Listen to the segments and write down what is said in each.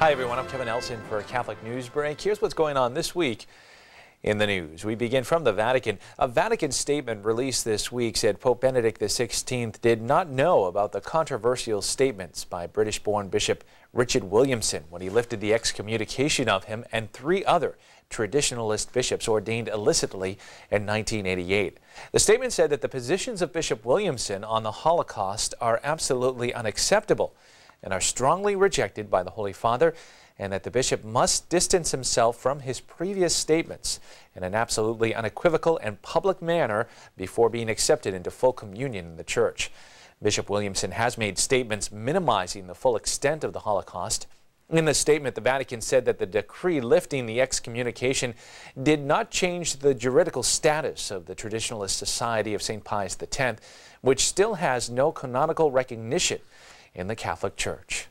Hi everyone, I'm Kevin Nelson for Catholic Newsbreak. Here's what's going on this week in the news. We begin from the Vatican. A Vatican statement released this week said Pope Benedict XVI did not know about the controversial statements by British-born Bishop Richard Williamson when he lifted the excommunication of him and 3 other traditionalist bishops ordained illicitly in 1988. The statement said that the positions of Bishop Williamson on the Holocaust are absolutely unacceptable and are strongly rejected by the Holy Father, and that the bishop must distance himself from his previous statements in an absolutely unequivocal and public manner before being accepted into full communion in the Church. Bishop Williamson has made statements minimizing the full extent of the Holocaust. In the statement, the Vatican said that the decree lifting the excommunication did not change the juridical status of the Traditionalist Society of St. Pius X, which still has no canonical recognition in the Catholic Church.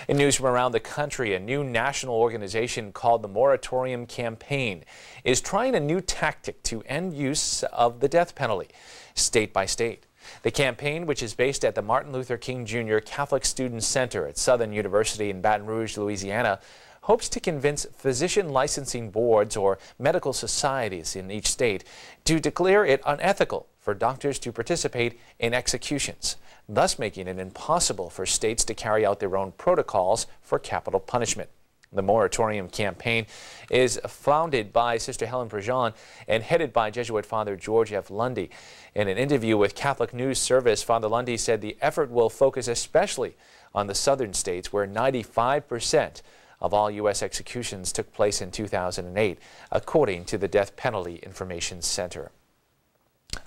In news from around the country, a new national organization called the Moratorium Campaign is trying a new tactic to end use of the death penalty, state by state. The campaign, which is based at the Martin Luther King Jr. Catholic Student Center at Southern University in Baton Rouge, Louisiana, hopes to convince physician licensing boards or medical societies in each state to declare it unethical for doctors to participate in executions, thus making it impossible for states to carry out their own protocols for capital punishment. The Moratorium Campaign is founded by Sister Helen Prejean and headed by Jesuit Father George F. Lundy. In an interview with Catholic News Service, Father Lundy said the effort will focus especially on the southern states, where 95% of all U.S. executions took place in 2008, according to the Death Penalty Information Center.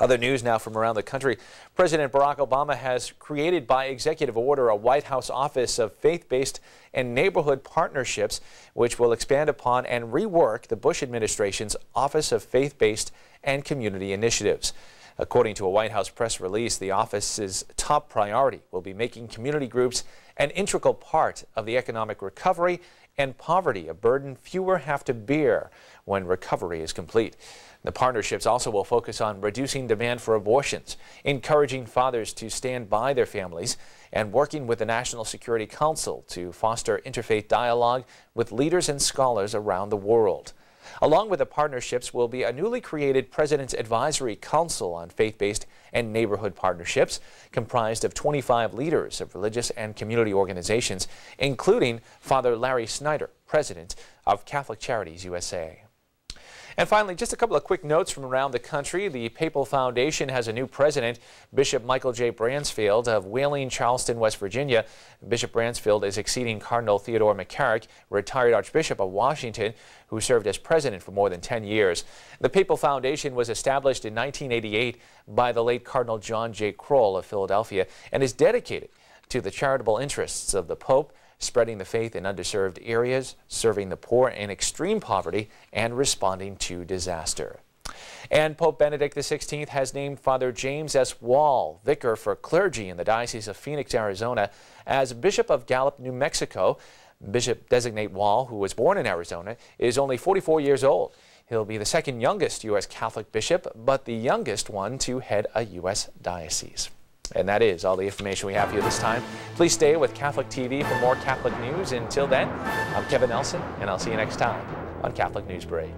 Other news now from around the country. President Barack Obama has created by executive order a White House Office of Faith-Based and Neighborhood Partnerships, which will expand upon and rework the Bush administration's Office of Faith-Based and Community Initiatives. According to a White House press release, the office's top priority will be making community groups an integral part of the economic recovery and poverty, a burden fewer have to bear when recovery is complete. The partnerships also will focus on reducing demand for abortions, encouraging fathers to stand by their families, and working with the National Security Council to foster interfaith dialogue with leaders and scholars around the world. Along with the partnerships will be a newly created President's Advisory Council on Faith-Based and Neighborhood Partnerships, comprised of 25 leaders of religious and community organizations, including Father Larry Snyder, President of Catholic Charities USA. And finally, just a couple of quick notes from around the country. The Papal Foundation has a new president, Bishop Michael J. Bransfield of Wheeling, Charleston, West Virginia. Bishop Bransfield is succeeding Cardinal Theodore McCarrick, retired Archbishop of Washington, who served as president for more than 10 years. The Papal Foundation was established in 1988 by the late Cardinal John J. Kroll of Philadelphia and is dedicated to the charitable interests of the Pope, spreading the faith in underserved areas, serving the poor in extreme poverty, and responding to disaster. And Pope Benedict XVI has named Father James S. Wall, vicar for clergy in the Diocese of Phoenix, Arizona, as Bishop of Gallup, New Mexico. Bishop designate Wall, who was born in Arizona, is only 44 years old. He'll be the second youngest U.S. Catholic bishop, but the youngest one to head a U.S. diocese. And that is all the information we have for you this time. Please stay with Catholic TV for more Catholic news. Until then, I'm Kevin Nelson, and I'll see you next time on Catholic Newsbreak.